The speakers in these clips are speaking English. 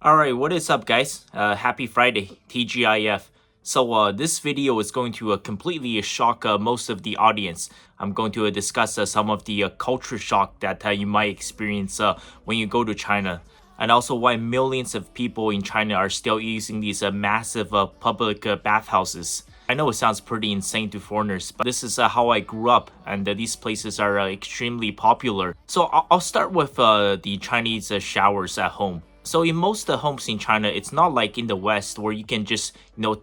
Alright, what is up guys? Happy Friday, TGIF. So this video is going to completely shock most of the audience. I'm going to discuss some of the culture shock that you might experience when you go to China. And also why millions of people in China are still using these massive public bathhouses. I know it sounds pretty insane to foreigners, but this is how I grew up, and these places are extremely popular. So I'll start with the Chinese showers at home. So in most homes in China, it's not like in the West where you can just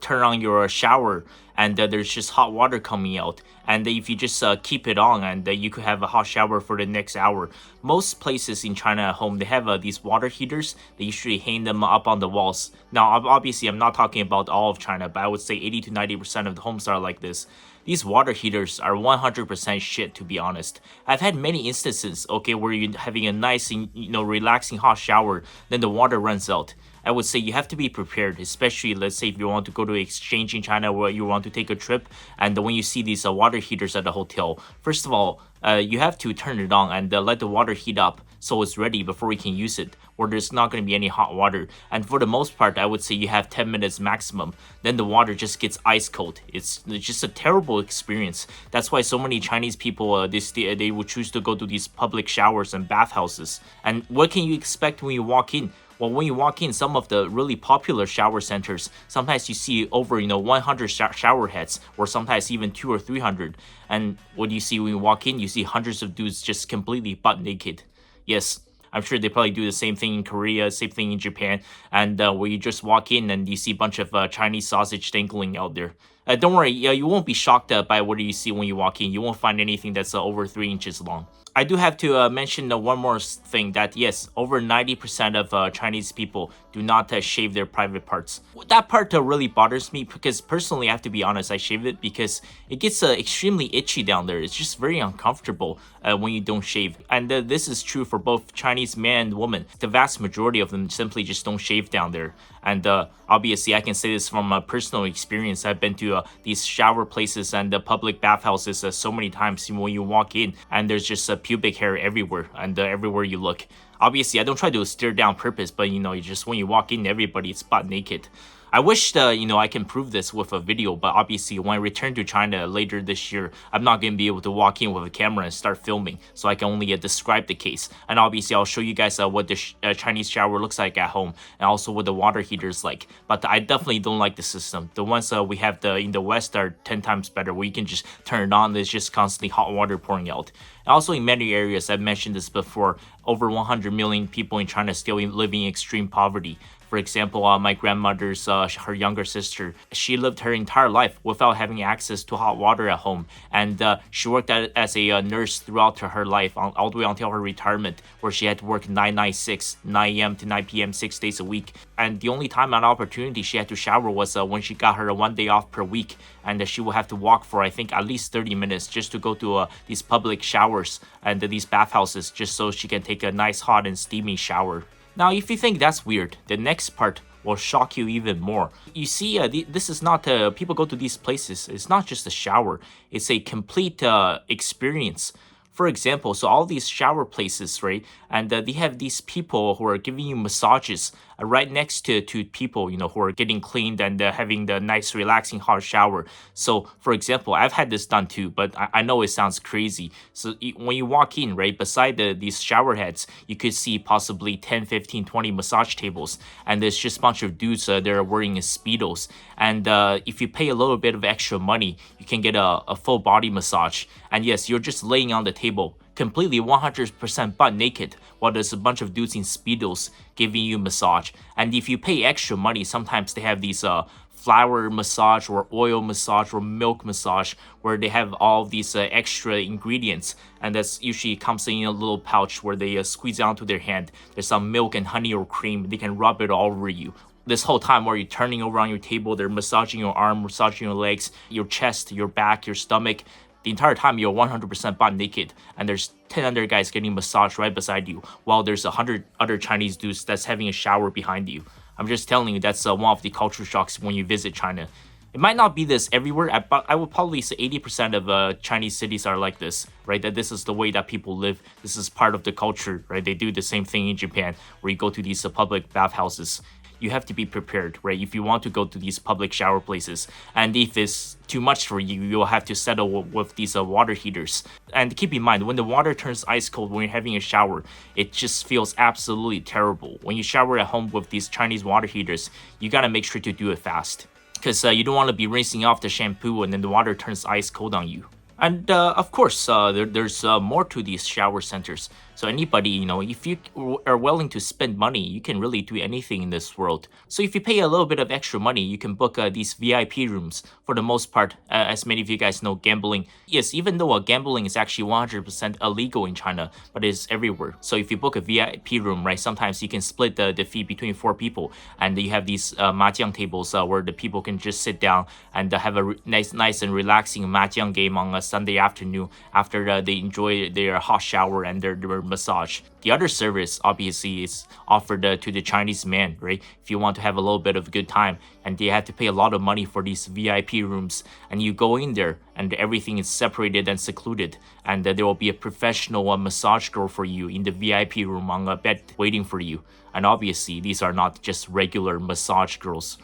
turn on your shower and there's just hot water coming out. And if you just keep it on, and you could have a hot shower for the next hour. Most places in China at home, they have these water heaters. They usually hang them up on the walls. Now, obviously, I'm not talking about all of China, but I would say 80 to 90% of the homes are like this. These water heaters are 100% shit, to be honest. I've had many instances, okay, where you're having a nice, relaxing hot shower, then the water runs out. I would say you have to be prepared, especially let's say if you want to go to exchange in China or you want to take a trip, and when you see these water heaters at the hotel, first of all, you have to turn it on and let the water heat up so it's ready before you can use it, or there's not going to be any hot water. And for the most part, I would say you have 10 minutes maximum. Then the water just gets ice cold. It's just a terrible experience. That's why so many Chinese people they will choose to go to these public showers and bathhouses. And what can you expect when you walk in? Well, when you walk in some of the really popular shower centers, sometimes you see over 100 shower heads, or sometimes even 200 or 300. And what do you see when you walk in? You see hundreds of dudes just completely butt naked. Yes, I'm sure they probably do the same thing in Korea, same thing in Japan, and where you just walk in and you see a bunch of Chinese sausage dangling out there. Don't worry, you won't be shocked by what you see when you walk in. You won't find anything that's over 3 inches long. I do have to mention one more thing, that yes, over 90% of Chinese people do not shave their private parts. That part really bothers me because personally, I have to be honest, I shave it because it gets extremely itchy down there. It's just very uncomfortable when you don't shave. And this is true for both Chinese men and women. The vast majority of them simply just don't shave down there. And obviously, I can say this from personal experience. I've been to these shower places and the public bathhouses so many times when you walk in, and there's just pubic hair everywhere and everywhere you look. Obviously, I don't try to stare down purpose, but just when you walk in, everybody is butt naked. I wish I can prove this with a video, but obviously when I return to China later this year, I'm not going to be able to walk in with a camera and start filming, so I can only describe the case. And obviously I'll show you guys what the Chinese shower looks like at home, and also what the water heater is like. But I definitely don't like the system. The ones we have in the West are 10 times better, where you can just turn it on, there's just constantly hot water pouring out. And also in many areas, I've mentioned this before, over 100 million people in China still living in extreme poverty. For example, my grandmother's, her younger sister, she lived her entire life without having access to hot water at home. And she worked as a nurse throughout her life, all the way until her retirement, where she had to work 996, 9 a.m. to 9 p.m., 6 days a week. And the only time and opportunity she had to shower was when she got her 1 day off per week. And she would have to walk for, I think, at least 30 minutes just to go to these public showers and these bathhouses, just so she can take a nice hot and steamy shower. Now, if you think that's weird, the next part will shock you even more. You see, this is not, people go to these places, it's not just a shower, it's a complete experience. For example, so all these shower places, right, and they have these people who are giving you massages right next to people, who are getting cleaned and having the nice, relaxing hot shower. So, for example, I've had this done too, but I know it sounds crazy. So when you walk in, right, beside these shower heads, you could see possibly 10, 15, 20 massage tables, and there's just a bunch of dudes that are wearing Speedos. And if you pay a little bit of extra money, you can get a full body massage. And yes, you're just laying on the table, completely 100% butt naked, while there's a bunch of dudes in Speedos giving you massage. And if you pay extra money, sometimes they have these flower massage or oil massage or milk massage, where they have all these extra ingredients, and that's usually comes in a little pouch where they squeeze it onto their hand. There's some milk and honey or cream. They can rub it all over you. This whole time while you're turning over on your table, they're massaging your arm, massaging your legs, your chest, your back, your stomach. The entire time you're 100% butt naked, and there's 10 other guys getting massaged right beside you, while there's 100 other Chinese dudes that's having a shower behind you. I'm just telling you, that's one of the culture shocks when you visit China. It might not be this everywhere, but I would probably say 80% of Chinese cities are like this, right? That this is the way that people live. This is part of the culture, right? They do the same thing in Japan, where you go to these public bathhouses. You have to be prepared, right? If you want to go to these public shower places, and if it's too much for you, you'll have to settle with these water heaters. And keep in mind, when the water turns ice cold when you're having a shower, it just feels absolutely terrible. When you shower at home with these Chinese water heaters, you gotta make sure to do it fast, because you don't want to be rinsing off the shampoo and then the water turns ice cold on you. And of course, there's more to these shower centers. So anybody, if you are willing to spend money, you can really do anything in this world. So if you pay a little bit of extra money, you can book these VIP rooms. For the most part, as many of you guys know, gambling. Yes, even though gambling is actually 100% illegal in China, but it's everywhere. So if you book a VIP room, right, sometimes you can split the fee between 4 people, and you have these mahjong tables where the people can just sit down and have a nice and relaxing mahjong game on a Sunday afternoon after they enjoy their hot shower and their massage. The other service obviously is offered to the Chinese man, right? If you want to have a little bit of a good time, and they have to pay a lot of money for these VIP rooms, and you go in there and everything is separated and secluded, and there will be a professional massage girl for you in the VIP room on a bed waiting for you. And obviously these are not just regular massage girls.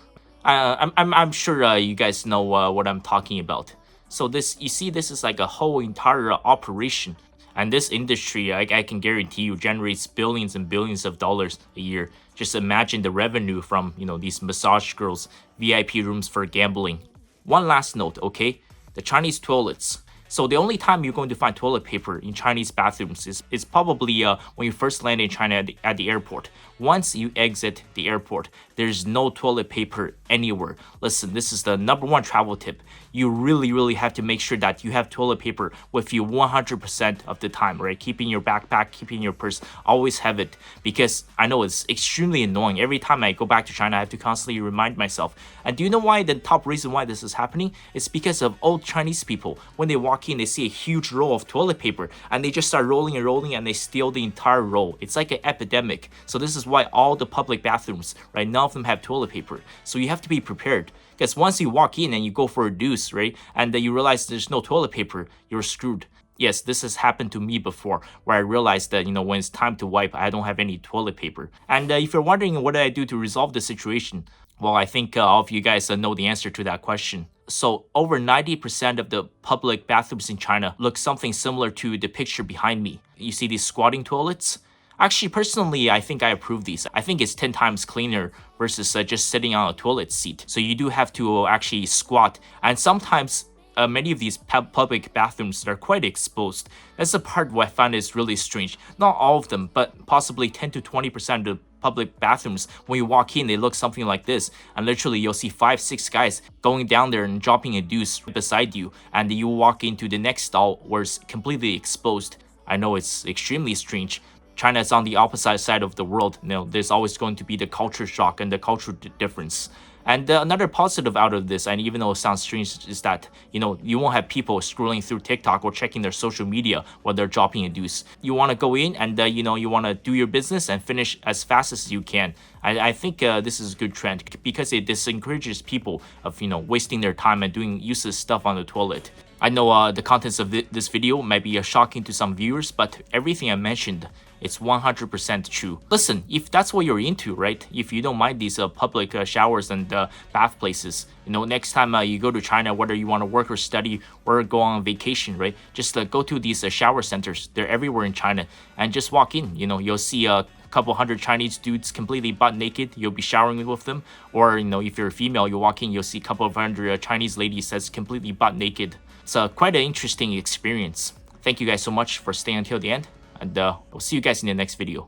I'm sure you guys know what I'm talking about. So this is like a whole entire operation. And this industry, I can guarantee you, generates billions and billions of dollars a year. Just imagine the revenue from, these massage girls, VIP rooms for gambling. One last note, okay? The Chinese toilets. So the only time you're going to find toilet paper in Chinese bathrooms is probably when you first land in China at the airport. Once you exit the airport, there's no toilet paper anywhere. Listen, this is the #1 travel tip. You really have to make sure that you have toilet paper with you 100% of the time, right? Keep in your backpack, keep in your purse, always have it, because I know it's extremely annoying. Every time I go back to China, I have to constantly remind myself. And do you know why the top reason why this is happening? It's because of old Chinese people. When they walk in, they see a huge roll of toilet paper and they just start rolling and they steal the entire roll. It's like an epidemic. So this is why all the public bathrooms, right, none of them have toilet paper. So you have to be prepared, because once you walk in and you go for a deuce, right, and you realize there's no toilet paper, you're screwed. Yes, this has happened to me before, where I realized that, when it's time to wipe, I don't have any toilet paper. And if you're wondering what did I do to resolve the situation, well, I think all of you guys know the answer to that question. So over 90% of the public bathrooms in China look something similar to the picture behind me. You see these squatting toilets? Actually, personally, I think I approve these. I think it's 10 times cleaner versus just sitting on a toilet seat. So you do have to actually squat, and sometimes many of these public bathrooms are quite exposed. That's the part what I find is really strange. Not all of them, but possibly 10 to 20% of the public bathrooms, when you walk in, they look something like this, and literally you'll see 5-6 guys going down there and dropping a deuce beside you, and you walk into the next stall where it's completely exposed. I know it's extremely strange. China is on the opposite side of the world. There's always going to be the culture shock and the cultural difference. And another positive out of this, and even though it sounds strange, is that, you won't have people scrolling through TikTok or checking their social media while they're dropping a deuce. You want to go in and, you want to do your business and finish as fast as you can. I think this is a good trend, because it disencourages people of, wasting their time and doing useless stuff on the toilet. I know the contents of this video might be shocking to some viewers, but everything I mentioned, it's 100% true. Listen, if that's what you're into, right? If you don't mind these public showers and bath places, next time you go to China, whether you want to work or study or go on vacation, right? Just go to these shower centers. They're everywhere in China, and just walk in. You'll see a couple hundred Chinese dudes completely butt naked. You'll be showering with them. Or, if you're a female, you walk in, you'll see a couple of hundred Chinese ladies that's completely butt naked. It's quite an interesting experience. Thank you guys so much for staying until the end, and we'll see you guys in the next video.